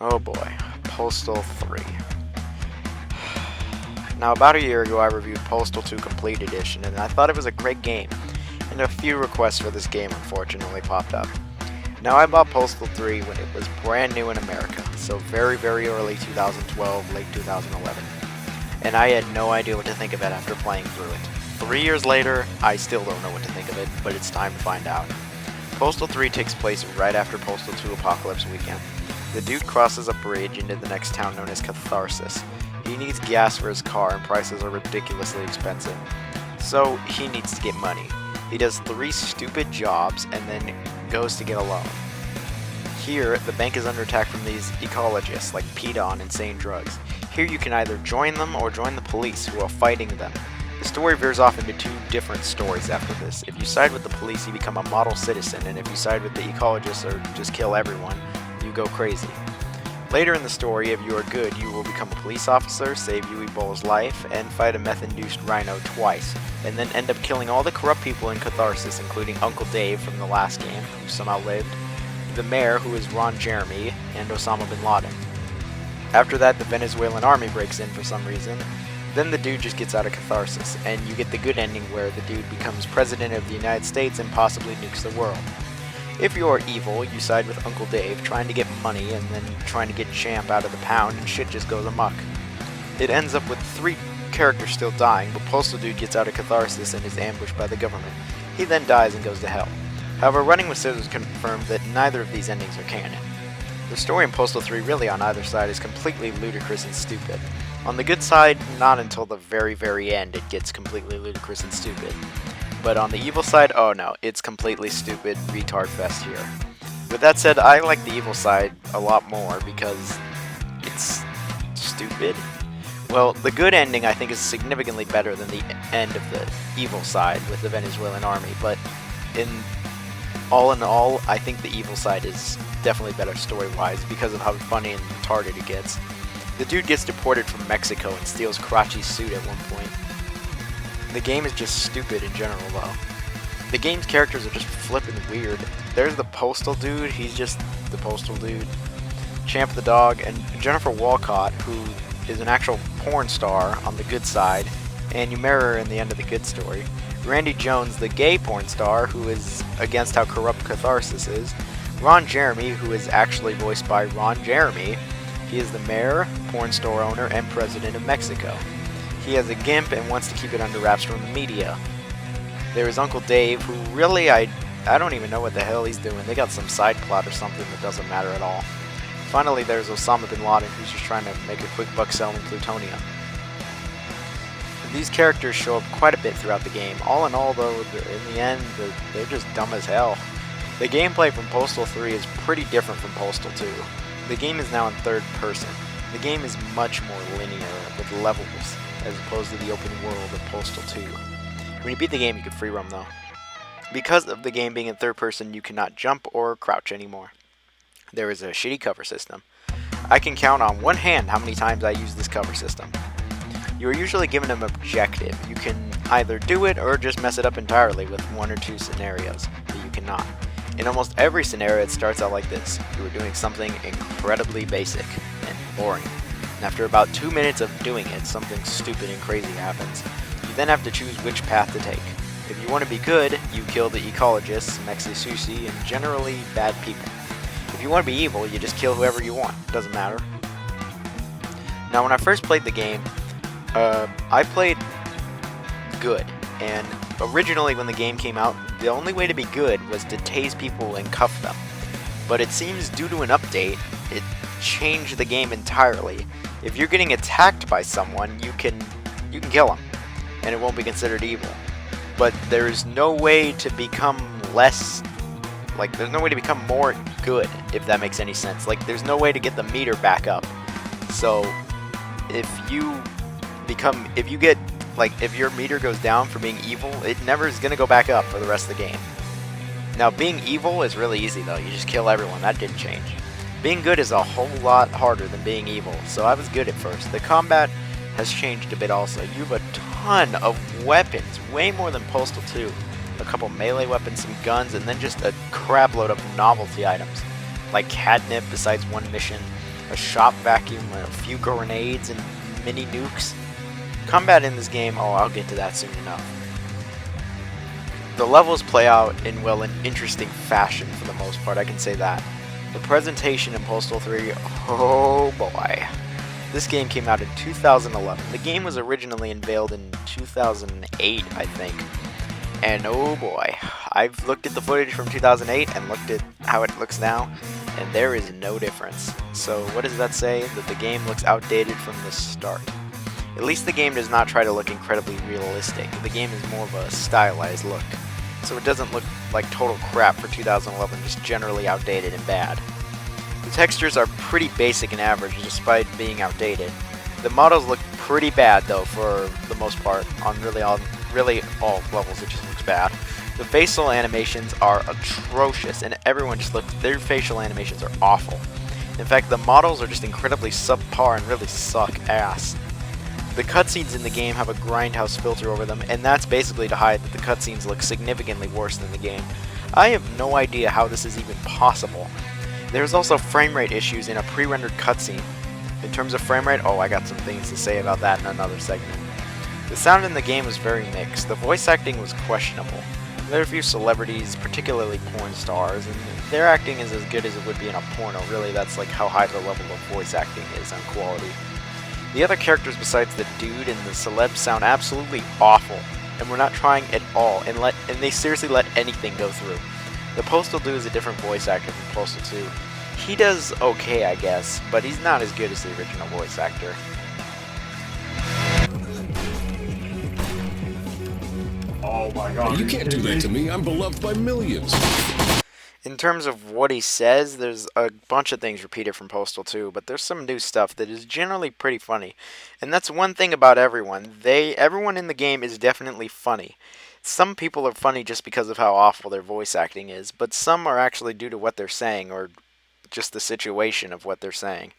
Oh boy, Postal 3. Now, about a year ago, I reviewed Postal 2 Complete Edition, and I thought it was a great game, and a few requests for this game unfortunately popped up. Now, I bought Postal 3 when it was brand new in America, so very, very early 2012, late 2011, and I had no idea what to think of it after playing through it. 3 years later, I still don't know what to think of it, but it's time to find out. Postal 3 takes place right after Postal 2 Apocalypse Weekend. The dude crosses a bridge into the next town known as Catharsis. He needs gas for his car and prices are ridiculously expensive, so he needs to get money. He does 3 stupid jobs and then goes to get a loan. Here, the bank is under attack from these ecologists like PETA on insane drugs. Here you can either join them or join the police who are fighting them. The story veers off into 2 different stories after this. If you side with the police, you become a model citizen, and if you side with the ecologists or just kill everyone, you go crazy. Later in the story, if you are good, you will become a police officer, save Yui Bo's life, and fight a meth-induced rhino twice, and then end up killing all the corrupt people in Catharsis, including Uncle Dave from the last game, who somehow lived, the mayor, who is Ron Jeremy, and Osama bin Laden. After that, the Venezuelan army breaks in for some reason. Then the dude just gets out of Catharsis, and you get the good ending where the dude becomes president of the United States and possibly nukes the world. If you're evil, you side with Uncle Dave, trying to get money and then trying to get Champ out of the pound, and shit just goes amok. It ends up with 3 characters still dying, but Postal Dude gets out of Catharsis and is ambushed by the government. He then dies and goes to hell. However, Running with Scissors confirmed that neither of these endings are canon. The story in Postal 3 really on either side is completely ludicrous and stupid. On the good side, not until the very, very end it gets completely ludicrous and stupid. But on the evil side, oh no, it's completely stupid retard fest here. With that said, I like the evil side a lot more because it's stupid. Well, the good ending I think is significantly better than the end of the evil side with the Venezuelan army, but in all, I think the evil side is definitely better story-wise because of how funny and retarded it gets. The dude gets deported from Mexico and steals Karachi's suit at one point. The game is just stupid in general though. The game's characters are just flippin' weird. There's the Postal Dude, he's just the Postal Dude. Champ the dog, and Jennifer Walcott, who is an actual porn star on the good side, and you mirror her in the end of the good story. Randy Jones, the gay porn star, who is against how corrupt Catharsis is. Ron Jeremy, who is actually voiced by Ron Jeremy. He is the mayor, porn store owner, and president of Mexico. He has a gimp and wants to keep it under wraps from the media. There is Uncle Dave, who really, I don't even know what the hell he's doing. They got some side plot or something that doesn't matter at all. Finally, there's Osama bin Laden, who's just trying to make a quick buck selling plutonium. These characters show up quite a bit throughout the game. All in all, though, in the end, they're just dumb as hell. The gameplay from Postal 3 is pretty different from Postal 2. The game is now in third person. The game is much more linear with levels, as opposed to the open world of Postal 2. When you beat the game, you can free roam though. Because of the game being in third person, you cannot jump or crouch anymore. There is a shitty cover system. I can count on one hand how many times I use this cover system. You are usually given an objective. You can either do it or just mess it up entirely with 1 or 2 scenarios, but you cannot. In almost every scenario it starts out like this. You are doing something incredibly basic and boring. And after about 2 minutes of doing it, something stupid and crazy happens. You then have to choose which path to take. If you want to be good, you kill the ecologists, Mexi-Susi, and generally bad people. If you want to be evil, you just kill whoever you want. Doesn't matter. Now when I first played the game, I played good, and originally when the game came out, the only way to be good was to tase people and cuff them. But it seems due to an update, it changed the game entirely. If you're getting attacked by someone, you can kill them, and it won't be considered evil. But there's no way to become less, there's no way to become more good, if that makes any sense. There's no way to get the meter back up. So, if your meter goes down for being evil, it never is going to go back up for the rest of the game. Now, being evil is really easy though, you just kill everyone, that didn't change. Being good is a whole lot harder than being evil, so I was good at first. The combat has changed a bit also. You have a ton of weapons, way more than Postal 2. A couple melee weapons, some guns, and then just a crap load of novelty items, like catnip besides one mission. a shop vacuum, a few grenades, and mini nukes. Combat in this game, oh, I'll get to that soon enough. The levels play out in, well, an interesting fashion for the most part, I can say that. The presentation in Postal 3, oh boy. This game came out in 2011. The game was originally unveiled in 2008, I think. And oh boy, I've looked at the footage from 2008 and looked at how it looks now, and there is no difference. So what does that say? That the game looks outdated from the start. At least the game does not try to look incredibly realistic. The game is more of a stylized look. So it doesn't look like total crap for 2011, just generally outdated and bad. The textures are pretty basic and average despite being outdated. The models look pretty bad though for the most part. On really all levels it just looks bad. The facial animations are atrocious and everyone just looks, their facial animations are awful. In fact, the models are just incredibly subpar and really suck ass. The cutscenes in the game have a grindhouse filter over them, and that's basically to hide that the cutscenes look significantly worse than the game. I have no idea how this is even possible. There's also frame rate issues in a pre-rendered cutscene. In terms of frame rate, oh, I got some things to say about that in another segment. The sound in the game was very mixed. The voice acting was questionable. There are a few celebrities, particularly porn stars, and their acting is as good as it would be in a porno. Really, that's like how high the level of voice acting is on quality. The other characters besides the dude and the celeb sound absolutely awful, and we're not trying at all, and they seriously let anything go through. The Postal dude is a different voice actor from Postal 2. He does okay, I guess, but he's not as good as the original voice actor. Oh my god. You can't do that to me. I'm beloved by millions. In terms of what he says, there's a bunch of things repeated from Postal 2, but there's some new stuff that is generally pretty funny. And that's one thing about everyone. Everyone in the game is definitely funny. Some people are funny just because of how awful their voice acting is, but some are actually due to what they're saying, or just the situation of what they're saying.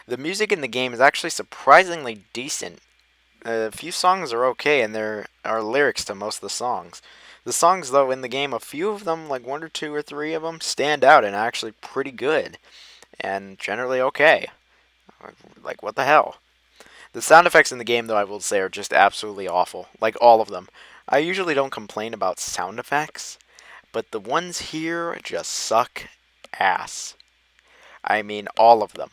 The music in the game is actually surprisingly decent. A few songs are okay, and there are lyrics to most of the songs. The songs, though, in the game, a few of them, like 1 or 2 or 3 of them, stand out and are actually pretty good. And generally okay. Like, what the hell? The sound effects in the game, though, I will say, are just absolutely awful. Like, all of them. I usually don't complain about sound effects, but the ones here just suck ass. I mean, all of them.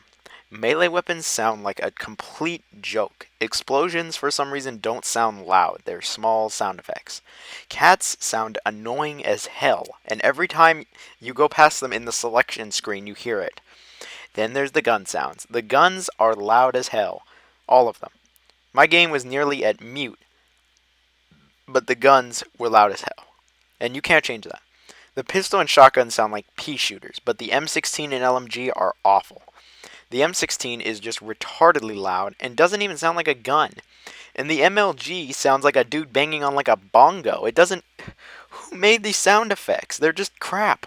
Melee weapons sound like a complete joke. Explosions, for some reason, don't sound loud. They're small sound effects. Cats sound annoying as hell, and every time you go past them in the selection screen, you hear it. Then there's the gun sounds. The guns are loud as hell. All of them. My game was nearly at mute, but the guns were loud as hell. And you can't change that. The pistol and shotgun sound like pea shooters, but the M16 and LMG are awful. The M16 is just retardedly loud and doesn't even sound like a gun. And the MLG sounds like a dude banging on like a bongo. It doesn't... Who made these sound effects? They're just crap.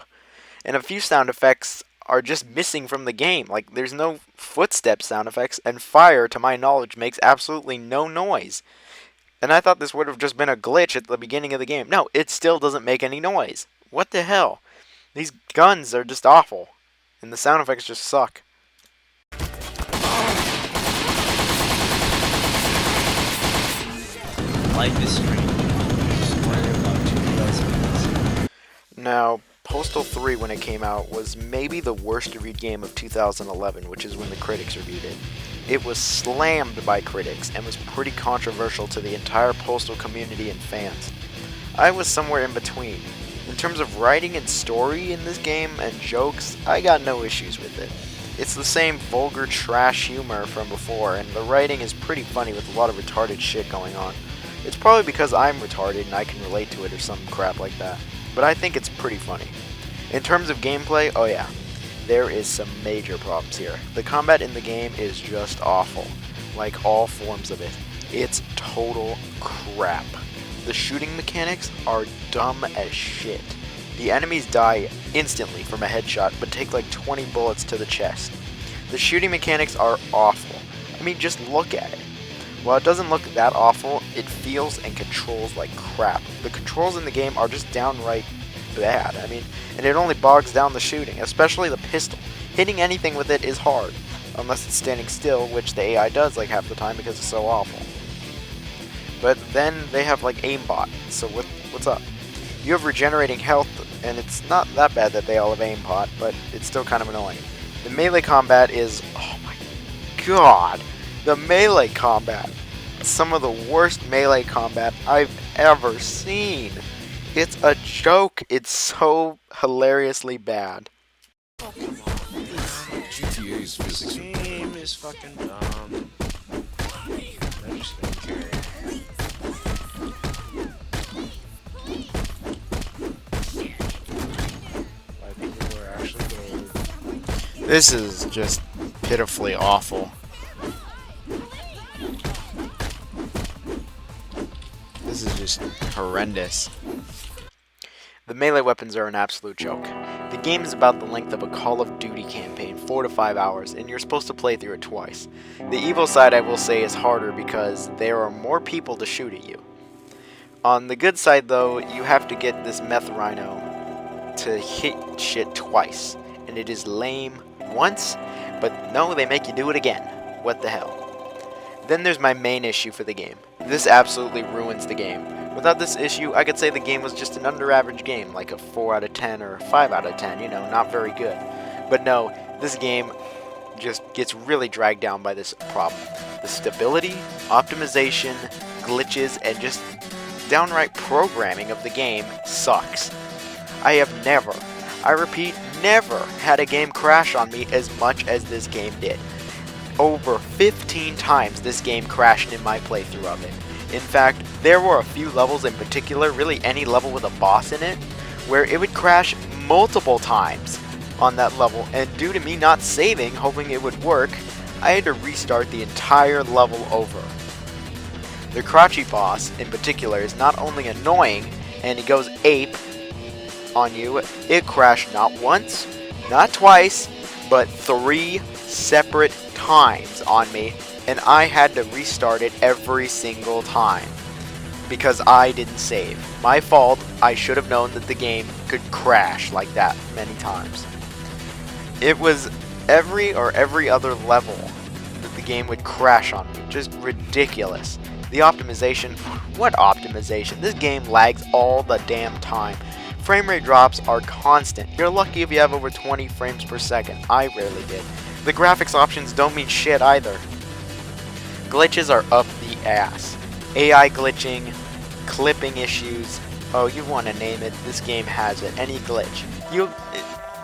And a few sound effects are just missing from the game. Like, there's no footstep sound effects, and fire, to my knowledge, makes absolutely no noise. And I thought this would have just been a glitch at the beginning of the game. No, it still doesn't make any noise. What the hell? These guns are just awful. And the sound effects just suck. Life is strange. Now, Postal 3, when it came out, was maybe the worst reviewed game of 2011, which is when the critics reviewed it. It was slammed by critics, and was pretty controversial to the entire Postal community and fans. I was somewhere in between. In terms of writing and story in this game, and jokes, I got no issues with it. It's the same vulgar trash humor from before, and the writing is pretty funny with a lot of retarded shit going on. It's probably because I'm retarded and I can relate to it or some crap like that. But I think it's pretty funny. In terms of gameplay, oh yeah, there is some major problems here. The combat in the game is just awful, like all forms of it. It's total crap. The shooting mechanics are dumb as shit. The enemies die instantly from a headshot, but take like 20 bullets to the chest. The shooting mechanics are awful. I mean, just look at it. While it doesn't look that awful, it feels and controls like crap. The controls in the game are just downright bad. I mean, and it only bogs down the shooting, especially the pistol. Hitting anything with it is hard. unless it's standing still, which the AI does like half the time because it's so awful. But then they have like aimbot, so what's up? You have regenerating health, and it's not that bad that they all have aimbot, but it's still kind of annoying. The melee combat is, oh my god, the melee combat. Some of the worst melee combat I've ever seen. It's a joke. It's so hilariously bad. Oh, come on. GTA's physics are This game is fucking dumb. I just don't care. Why people are actually good. This is just pitifully awful. This is just horrendous. The melee weapons are an absolute joke. The game is about the length of a Call of Duty campaign, 4 to 5 hours, and you're supposed to play through it twice. The evil side, I will say, is harder because there are more people to shoot at you. On the good side, though, you have to get this meth rhino to hit shit twice, and it is lame once, but no, they make you do it again. What the hell? Then there's my main issue for the game. This absolutely ruins the game. Without this issue, I could say the game was just an under-average game, like a 4 out of 10 or 5 out of 10, you know, not very good. But no, this game just gets really dragged down by this problem. The stability, optimization, glitches, and just downright programming of the game sucks. I have never, I repeat, never had a game crash on me as much as this game did. Over 15 times this game crashed in my playthrough of it. In fact, there were a few levels in particular, really any level with a boss in it, where it would crash multiple times on that level, and due to me not saving, hoping it would work, I had to restart the entire level over. The Crotchy boss, in particular, is not only annoying, and he goes ape on you, it crashed not once, not twice, but 3 separate times on me, and I had to restart it every single time because I didn't save. My fault. I should have known that the game could crash like that many times. It was every other level that the game would crash on me. Just ridiculous. The optimization, what optimization? This game lags all the damn time. Frame rate drops are constant. You're lucky if you have over 20 frames per second. I rarely did. The graphics options don't mean shit either. Glitches are up the ass. AI glitching, clipping issues. Oh, you want to name it, this game has it. Any glitch.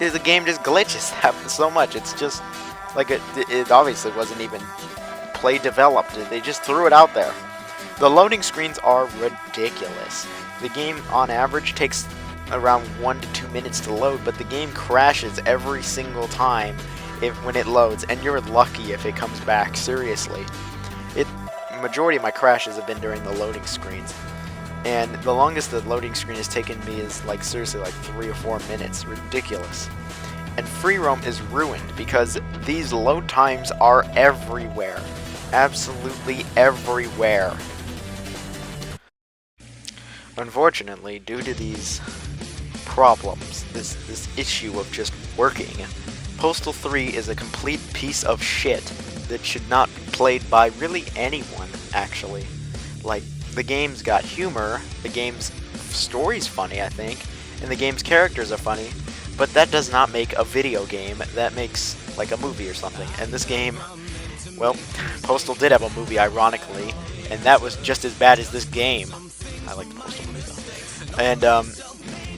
The game just glitches so much. It's just like it obviously wasn't even play developed. They just threw it out there. The loading screens are ridiculous. The game on average takes around 1 to 2 minutes to load, but the game crashes every single time when it loads, and you're lucky if it comes back. Seriously. Majority of my crashes have been during the loading screens, and the longest the loading screen has taken me is like seriously like 3 or 4 minutes. Ridiculous. And free roam is ruined because these load times are everywhere. Absolutely everywhere. Unfortunately, due to these problems, this issue of just working, Postal 3 is a complete piece of shit that should not be played by really anyone, actually. Like, the game's got humor, the game's story's funny, I think, and the game's characters are funny, but that does not make a video game. That makes, like, a movie or something. And this game, well, Postal did have a movie, ironically, and that was just as bad as this game. I like the Postal movie, though. And,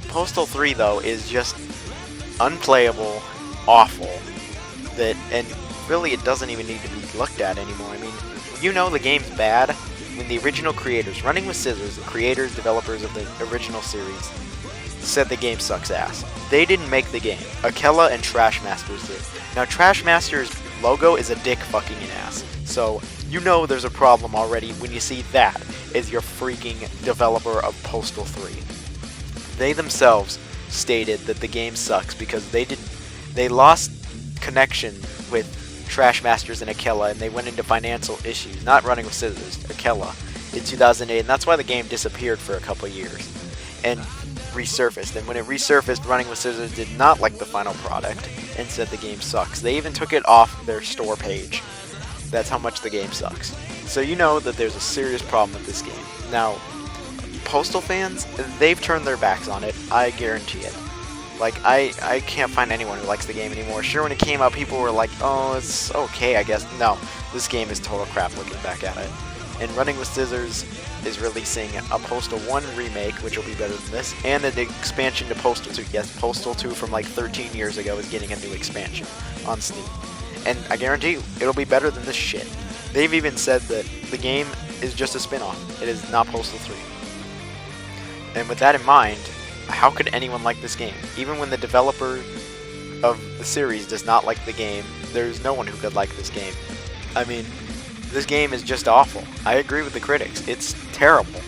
Postal 3, though, is just unplayable, awful, and really it doesn't even need to be looked at anymore. I mean, you know the game's bad when the original creators, Running with Scissors, the creators, developers of the original series, said the game sucks ass. They didn't make the game. Akella and Trashmasters did. Now, Trashmasters' logo is a dick fucking an ass. So, you know there's a problem already when you see that as your freaking developer of Postal 3. They themselves stated that the game sucks because they lost connection with Trashmasters and Akella, and they went into financial issues, not Running with Scissors, Akella, in 2008, and that's why the game disappeared for a couple years. And resurfaced, and when it resurfaced, Running with Scissors did not like the final product and said the game sucks. They even took it off their store page. That's how much the game sucks. So you know that there's a serious problem with this game. Now, Postal fans, they've turned their backs on it, I guarantee it. Like, I can't find anyone who likes the game anymore. Sure, when it came out, people were like, oh, it's okay, I guess. No, this game is total crap looking back at it. And Running with Scissors is releasing a Postal 1 remake, which will be better than this, and an expansion to Postal 2. Yes, Postal 2 from like 13 years ago is getting a new expansion on Steam. And I guarantee you, it'll be better than this shit. They've even said that the game is just a spin-off. It is not Postal 3. And with that in mind, how could anyone like this game? Even when the developer of the series does not like the game, there's no one who could like this game. I mean, this game is just awful. I agree with the critics. It's terrible.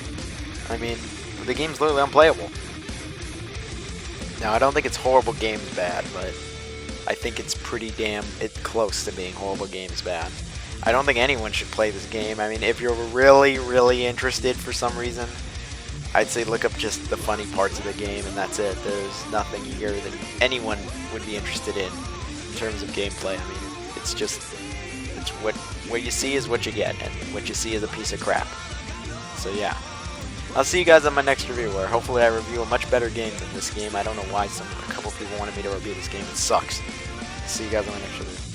I mean, the game's literally unplayable. Now, I don't think it's horrible games bad, but I think it's pretty damn close to being horrible games bad. I don't think anyone should play this game. I mean, if you're really, really interested for some reason, I'd say look up just the funny parts of the game, and that's it. There's nothing here that anyone would be interested in terms of gameplay. I mean, it's just, it's what you see is what you get, and what you see is a piece of crap. So yeah, I'll see you guys on my next review, where hopefully I review a much better game than this game. I don't know why a couple people wanted me to review this game. It sucks. See you guys on my next review.